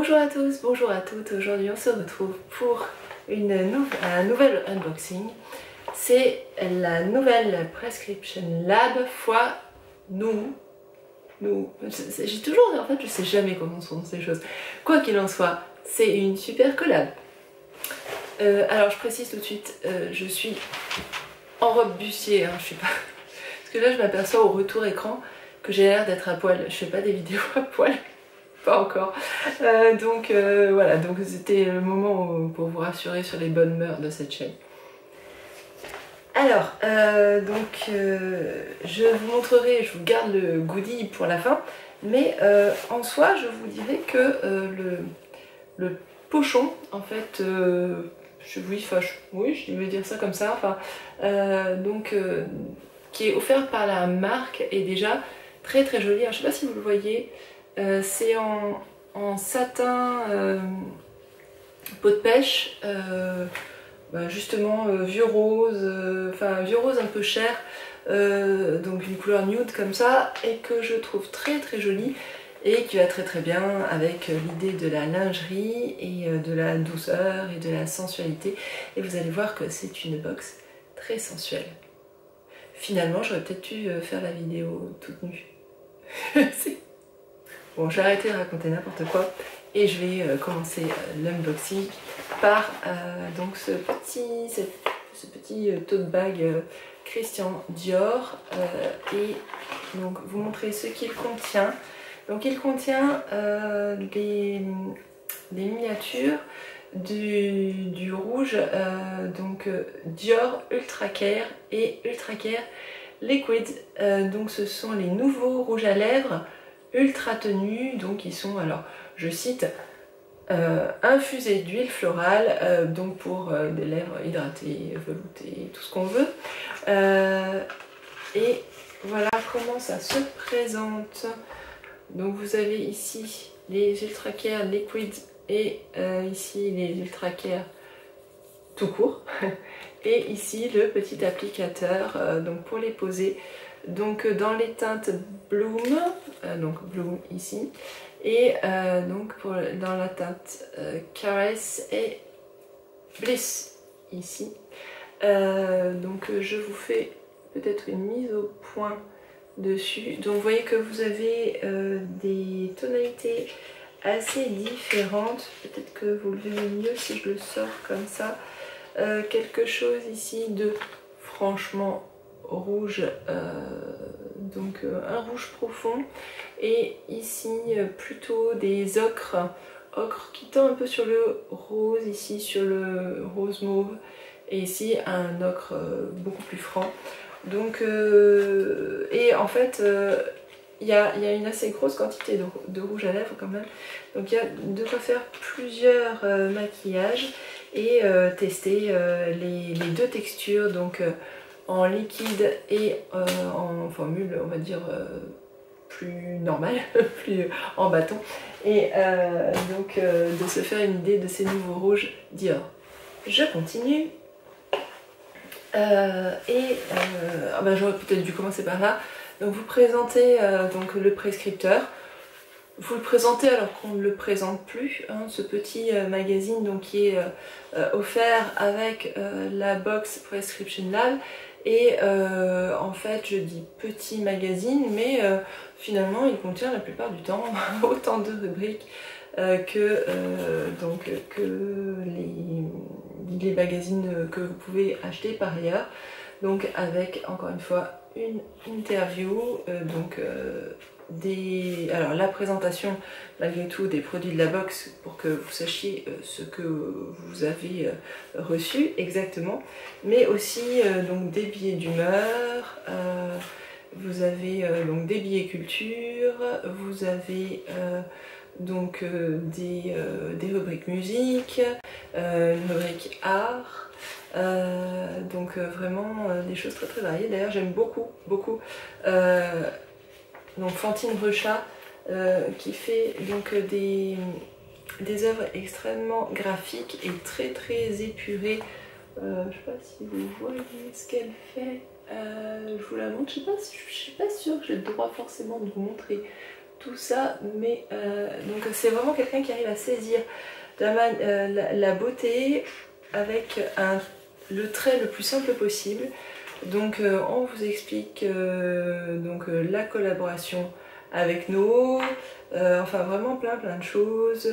Bonjour à tous, bonjour à toutes. Aujourd'hui on se retrouve pour un nouvel unboxing. C'est la nouvelle Prescription Lab fois nous. J'ai toujours, en fait je sais jamais comment sont ces choses. Quoi qu'il en soit, c'est une super collab. Alors je précise tout de suite, je suis en robe bustier, hein, je suis pas... Parce que là je m'aperçois au retour écran que j'ai l'air d'être à poil. Je fais pas des vidéos à poil. Pas encore. Voilà, donc c'était le moment pour vous rassurer sur les bonnes mœurs de cette chaîne. Alors, je vous montrerai, je vous garde le goodie pour la fin, mais en soi, je vous dirais que le pochon, en fait, oui, je vais dire ça comme ça, enfin, qui est offert par la marque est déjà très très joli. Alors, je sais pas si vous le voyez. C'est en satin peau de pêche, justement vieux rose, vieux rose un peu cher, donc une couleur nude comme ça, et que je trouve très très jolie et qui va très très bien avec l'idée de la lingerie et de la douceur et de la sensualité. Et vous allez voir que c'est une box très sensuelle. Finalement, j'aurais peut-être dû faire la vidéo toute nue. Bon, j'ai arrêté de raconter n'importe quoi et je vais commencer l'unboxing par donc ce petit tote bag Christian Dior et donc vous montrer ce qu'il contient. Donc il contient des miniatures du rouge Dior Ultra Care et Ultra Care Liquid. Donc ce sont les nouveaux rouges à lèvres ultra tenus, donc ils sont, alors je cite, infusés d'huile florale, donc pour des lèvres hydratées, veloutées, tout ce qu'on veut. Et voilà comment ça se présente. Donc vous avez ici les Ultra Care Liquid et ici les Ultra Care tout court. Et ici le petit applicateur donc pour les poser. Donc dans les teintes Bloom, donc Bloom ici, et dans la teinte Caress et Bliss ici. Je vous fais peut-être une mise au point dessus. Donc vous voyez que vous avez des tonalités assez différentes. Peut-être que vous le verrez mieux si je le sors comme ça. Quelque chose ici de franchement rouge, un rouge profond, et ici plutôt des ocres qui tend un peu sur le rose, ici sur le rose mauve, et ici un ocre beaucoup plus franc. Donc et en fait il y a une assez grosse quantité de rouge à lèvres quand même, donc il y a de quoi faire plusieurs maquillages et tester les deux textures, donc en liquide et en formule, on va dire, plus normale, plus en bâton, et de se faire une idée de ces nouveaux rouges Dior. Je continue. J'aurais peut-être dû commencer par là. Donc vous présentez donc le prescripteur. Vous le présentez alors qu'on ne le présente plus, hein, ce petit magazine donc, qui est offert avec la box Prescription Lab. Et en fait je dis petit magazine, mais finalement il contient la plupart du temps autant de rubriques que les magazines que vous pouvez acheter par ailleurs. Donc avec encore une fois une interview, alors la présentation malgré tout des produits de la box pour que vous sachiez ce que vous avez reçu exactement, mais aussi donc des billets d'humeur, vous avez donc des billets culture, vous avez des rubriques musique, une rubrique art, vraiment des choses très très variées. D'ailleurs j'aime beaucoup donc Fantine Rechat qui fait donc des œuvres extrêmement graphiques et très très épurées. Je sais pas si vous voyez ce qu'elle fait. Je vous la montre. Je suis pas sûre que j'ai le droit forcément de vous montrer tout ça, mais donc c'est vraiment quelqu'un qui arrive à saisir la beauté avec le trait le plus simple possible. Donc on vous explique la collaboration avec nous, enfin vraiment plein de choses,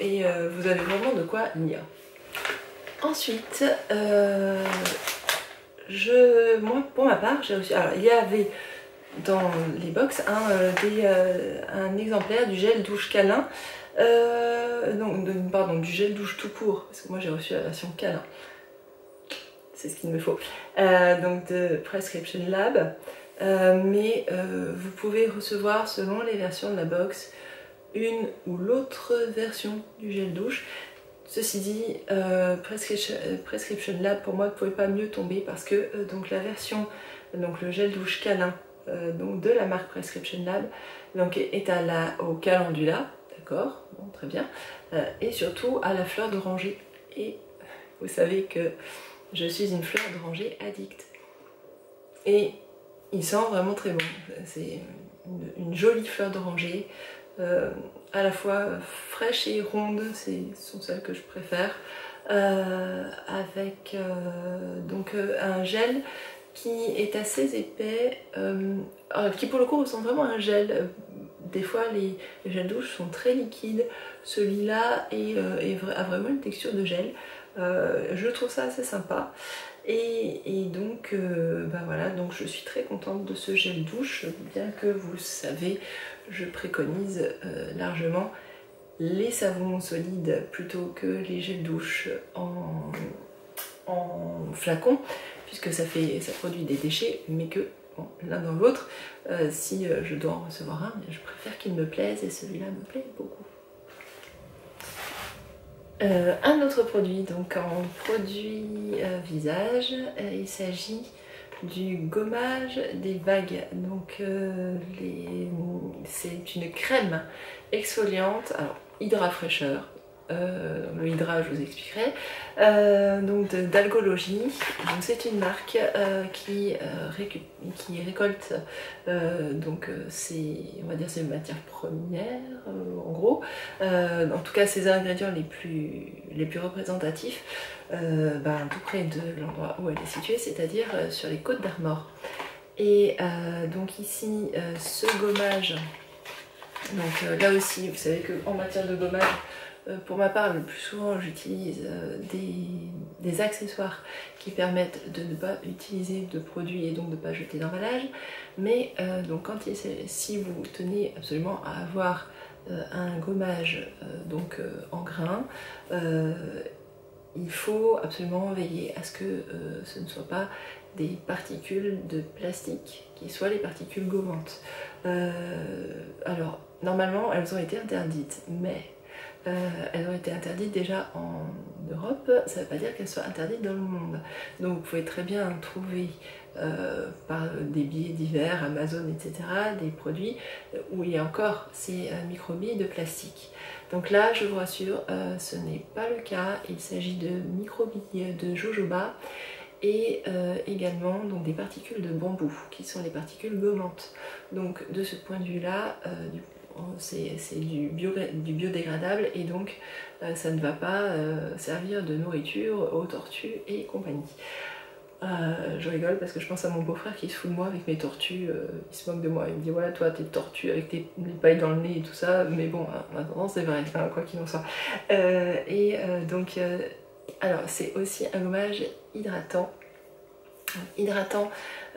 et vous avez vraiment de quoi lire. Ensuite, moi pour ma part, j'ai reçu, alors il y avait dans les box un exemplaire du gel douche câlin, pardon, du gel douche tout court, parce que moi j'ai reçu la version câlin. C'est ce qu'il me faut, donc de Prescription Lab, mais vous pouvez recevoir selon les versions de la box une ou l'autre version du gel douche. Ceci dit, Prescription Lab pour moi ne pouvait pas mieux tomber parce que donc la version, donc le gel douche câlin donc de la marque Prescription Lab donc est au calendula, d'accord, bon, très bien, et surtout à la fleur d'oranger, et vous savez que je suis une fleur d'oranger addict. Et il sent vraiment très bon. C'est une jolie fleur d'oranger, à la fois fraîche et ronde, ce sont celles que je préfère, avec un gel qui est assez épais, qui pour le coup ressemble vraiment à un gel. Des fois les gels douche sont très liquides, celui-là a vraiment une texture de gel. Je trouve ça assez sympa, et donc voilà, donc je suis très contente de ce gel douche, bien que vous le savez, je préconise largement les savons solides plutôt que les gels douche en flacon, puisque ça produit des déchets, mais que bon, l'un dans l'autre, si je dois en recevoir un, je préfère qu'il me plaise, et celui-là me plaît beaucoup. Un autre produit, donc en produit visage, il s'agit du gommage des bagues. Donc c'est une crème exfoliante, alors hydra fraîcheur, le hydra je vous expliquerai, donc d'Algologie. Donc c'est une marque qui récolte on va dire ses matières premières, en gros, en tout cas ses ingrédients les plus représentatifs, tout près de l'endroit où elle est située, c'est-à-dire sur les Côtes d'Armor. Et donc ici ce gommage, donc là aussi vous savez qu'en matière de gommage, pour ma part, le plus souvent, j'utilise des accessoires qui permettent de ne pas utiliser de produits et donc de ne pas jeter d'emballage. Mais donc si vous tenez absolument à avoir un gommage en grains, il faut absolument veiller à ce que ce ne soit pas des particules de plastique qui soient les particules gommantes. Alors, normalement, elles ont été interdites, mais elles ont été interdites déjà en Europe, ça ne veut pas dire qu'elles soient interdites dans le monde. Donc vous pouvez très bien trouver par des billets divers, Amazon, etc., des produits où il y a encore ces microbilles de plastique. Donc là, je vous rassure, ce n'est pas le cas. Il s'agit de microbilles de jojoba et également donc, des particules de bambou qui sont les particules gommantes. Donc de ce point de vue-là, c'est du biodégradable, et donc ça ne va pas servir de nourriture aux tortues et compagnie. Je rigole parce que je pense à mon beau-frère qui se fout de moi avec mes tortues, il se moque de moi, il me dit voilà toi tes tortues avec les pailles dans le nez et tout ça, mais bon en attendant c'est vrai, hein, quoi qu'il en soit. Alors c'est aussi un gommage hydratant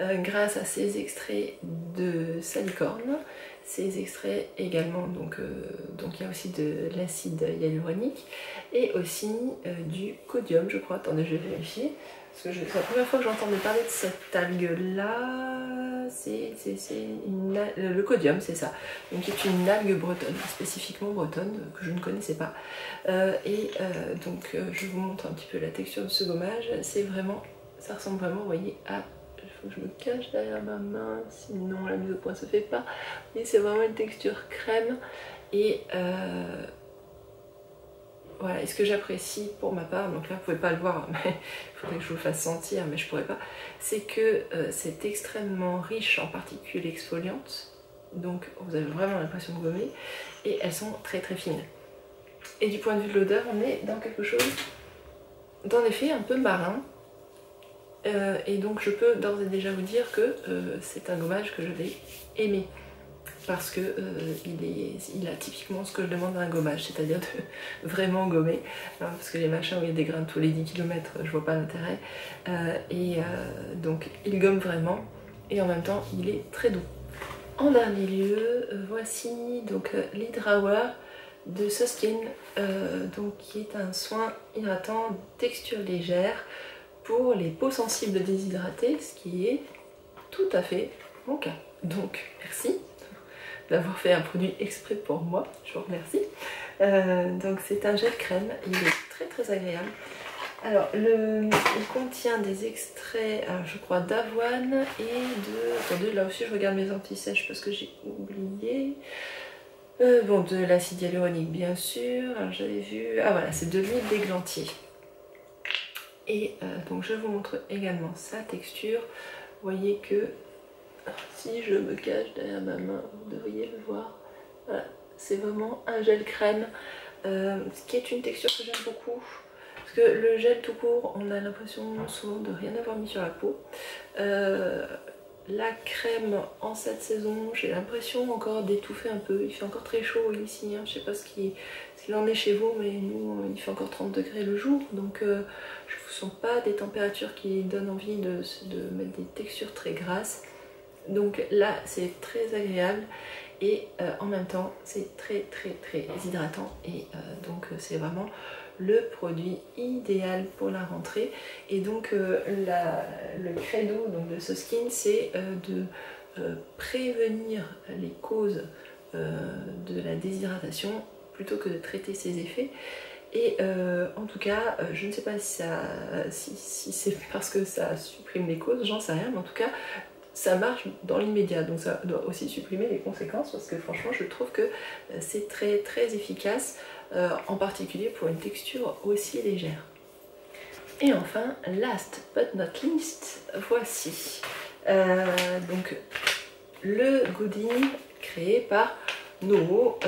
grâce à ces extraits de salicorne. Ces extraits également, donc il y a aussi de l'acide hyaluronique et aussi du codium, je crois. Attendez, je vais vérifier, parce que c'est la première fois que j'entendais parler de cette algue-là. C'est le codium, c'est ça. Donc qui est une algue bretonne, spécifiquement bretonne, que je ne connaissais pas. Je vous montre un petit peu la texture de ce gommage. Ça ressemble vraiment, vous voyez, à... Il faut que je me cache derrière ma main, sinon la mise au point se fait pas. Et c'est vraiment une texture crème. Et voilà, et ce que j'apprécie pour ma part, donc là vous pouvez pas le voir, mais il faudrait que je vous le fasse sentir, mais je pourrais pas, c'est que c'est extrêmement riche en particules exfoliantes. donc vous avez vraiment l'impression de gommer, et elles sont très très fines. Et du point de vue de l'odeur, on est dans quelque chose d'en effet un peu marin, et donc je peux d'ores et déjà vous dire que c'est un gommage que je vais aimer. Parce que il a typiquement ce que je demande à un gommage, c'est-à-dire de vraiment gommer, hein, parce que les machins où il y a des grains tous les 10 km, je vois pas l'intérêt, donc il gomme vraiment, et en même temps il est très doux. En dernier lieu, voici donc l'Hydrawear de Suskin, donc qui est un soin hydratant texture légère pour les peaux sensibles déshydratées, ce qui est tout à fait mon cas. Donc merci d'avoir fait un produit exprès pour moi, je vous remercie. Donc c'est un gel crème, il est très très agréable. Alors il contient des extraits, je crois, d'avoine et de... Attendez, là aussi je regarde mes anti-sèches parce que j'ai oublié. Bon, de l'acide hyaluronique bien sûr, alors j'avais vu... Ah voilà, c'est de l'huile d'églantier. Et donc je vous montre également sa texture. Vous voyez que si je me cache derrière ma main, vous devriez le voir. Voilà, c'est vraiment un gel crème, ce qui est une texture que j'aime beaucoup. Parce que le gel tout court, on a l'impression souvent de rien avoir mis sur la peau. La crème en cette saison, j'ai l'impression encore d'étouffer un peu. Il fait encore très chaud ici, hein. Je sais pas ce qu'il en est chez vous, mais nous il fait encore 30 degrés le jour. Donc je ne sens pas des températures qui donnent envie de mettre des textures très grasses. Donc là c'est très agréable et en même temps c'est très hydratant, et donc c'est vraiment le produit idéal pour la rentrée. Et donc le credo donc, de Suskin, c'est de prévenir les causes de la déshydratation plutôt que de traiter ses effets. Et en tout cas, je ne sais pas si c'est parce que ça supprime les causes, j'en sais rien, mais en tout cas ça marche dans l'immédiat, donc ça doit aussi supprimer les conséquences, parce que franchement je trouve que c'est très efficace, en particulier pour une texture aussi légère. Et enfin, last but not least, voici donc le goodie créé par Noho.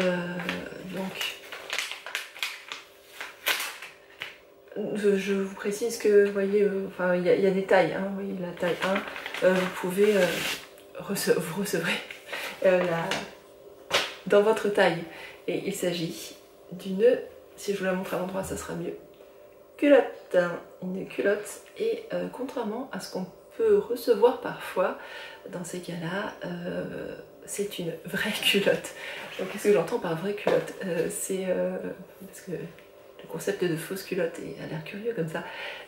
Je vous précise que vous voyez, enfin il y a des tailles, hein, vous voyez la taille 1, vous pouvez, vous recevrez dans votre taille. Et il s'agit d'une, si je vous la montre à l'endroit ça sera mieux, culotte, hein, une culotte. Et contrairement à ce qu'on peut recevoir parfois, dans ces cas-là, c'est une vraie culotte. Qu'est-ce que j'entends par vraie culotte? C'est parce que le concept de fausse culotte a l'air curieux comme ça,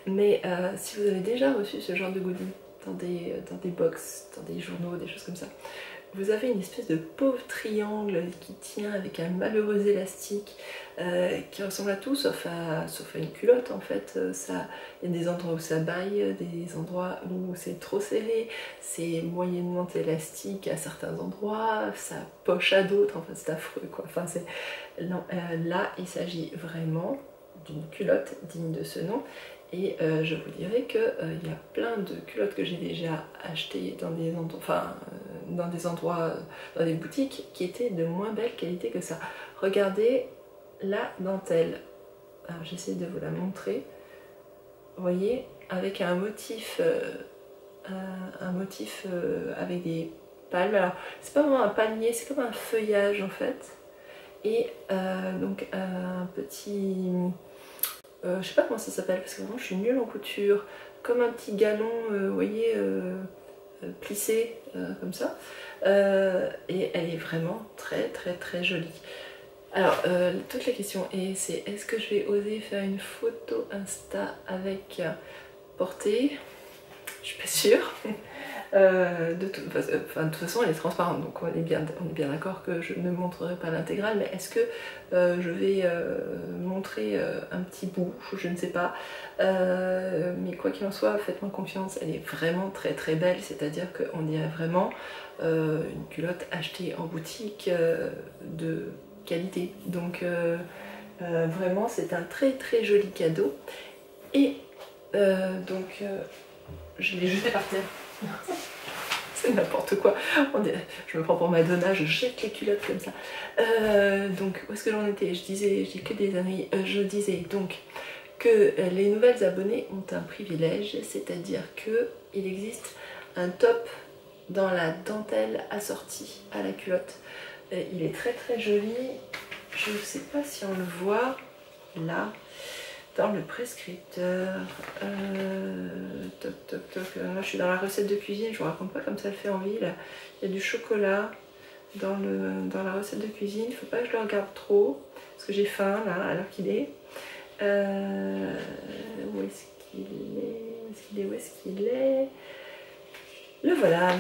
mais si vous avez déjà reçu ce genre de goodie dans des box, dans des journaux, des choses comme ça, vous avez une espèce de pauvre triangle qui tient avec un malheureux élastique qui ressemble à tout sauf à une culotte en fait. Il y a des endroits où ça baille, des endroits où c'est trop serré, c'est moyennement élastique à certains endroits, ça poche à d'autres, enfin c'est affreux quoi. Enfin, là il s'agit vraiment d'une culotte digne de ce nom. Et je vous dirais qu'il y a plein de culottes que j'ai déjà achetées dans des endroits, dans des boutiques qui étaient de moins belle qualité que ça. Regardez la dentelle. Alors j'essaie de vous la montrer. Vous voyez, avec un motif, avec des palmes. Alors c'est pas vraiment un palmier, c'est comme un feuillage en fait. Et donc un petit... je sais pas comment ça s'appelle parce que vraiment je suis nulle en couture, comme un petit galon, vous voyez, plissé comme ça, et elle est vraiment très jolie. Alors toute la question c'est est-ce que je vais oser faire une photo Insta avec portée? Je suis pas sûre. De toute façon elle est transparente, donc on est bien d'accord que je ne montrerai pas l'intégrale, mais est-ce que je vais montrer un petit bout? Je ne sais pas, mais quoi qu'il en soit, faites-moi confiance, elle est vraiment très belle, c'est-à-dire qu'on dirait vraiment une culotte achetée en boutique de qualité, donc vraiment c'est un très joli cadeau. Et donc je l'ai jeté par terre. C'est n'importe quoi. Je me prends pour Madonna, je jette les culottes comme ça. Donc, où est-ce que j'en étais? Je dis que des âneries. Je disais donc que les nouvelles abonnées ont un privilège, c'est-à-dire qu'il existe un top dans la dentelle assortie à la culotte. Il est très très joli. Je ne sais pas si on le voit là. Dans le prescripteur, toc toc toc, là je suis dans la recette de cuisine, je vous raconte pas comme ça le fait en ville. Il y a du chocolat dans la recette de cuisine, il faut pas que je le regarde trop, parce que j'ai faim là, alors qu'il est. Où est-ce qu'il est? Où est-ce qu'il est? Le voilà.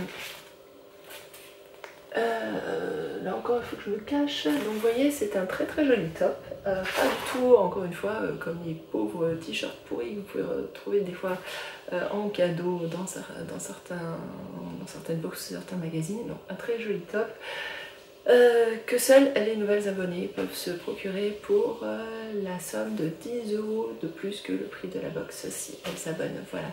Là encore il faut que je me cache. Donc vous voyez, c'est un très très joli top. Pas du tout, encore une fois, comme les pauvres t-shirts pourris que vous pouvez retrouver des fois en cadeau dans certaines boxes, certains magazines. Donc un très joli top que seuls les nouvelles abonnées peuvent se procurer pour la somme de 10 € de plus que le prix de la box si elles s'abonnent. Voilà.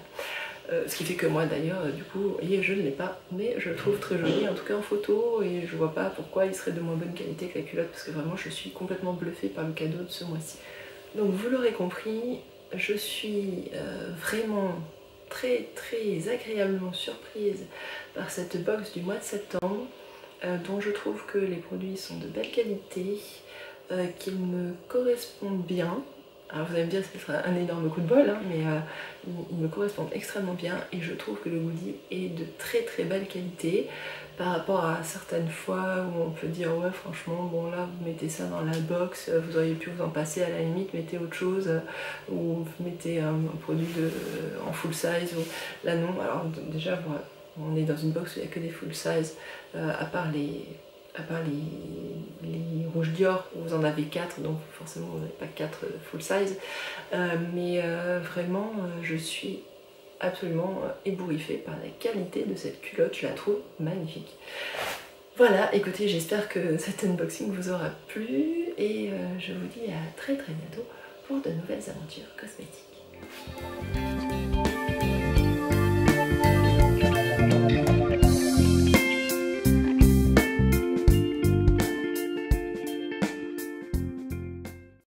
Ce qui fait que moi d'ailleurs, du coup, vous voyez, je ne l'ai pas, mais je le trouve très joli, en tout cas en photo, et je vois pas pourquoi il serait de moins bonne qualité que la culotte, parce que vraiment je suis complètement bluffée par le cadeau de ce mois-ci. Donc vous l'aurez compris, je suis vraiment très très agréablement surprise par cette box du mois de septembre, dont je trouve que les produits sont de belle qualité, qu'ils me correspondent bien. Alors vous allez me dire que ce sera un énorme coup de bol, hein, mais ils me correspondent extrêmement bien et je trouve que le goodie est de très très belle qualité par rapport à certaines fois où on peut dire ouais franchement bon là vous mettez ça dans la box, vous auriez pu vous en passer, à la limite mettez autre chose ou vous mettez un produit en full size ou là non. Alors déjà on est dans une box où il n'y a que des full size à part les rouges Dior, vous en avez 4, donc forcément vous n'avez pas 4 full size, mais vraiment je suis absolument ébouriffée par la qualité de cette culotte, je la trouve magnifique. Voilà, écoutez, j'espère que cet unboxing vous aura plu et je vous dis à très très bientôt pour de nouvelles aventures cosmétiques.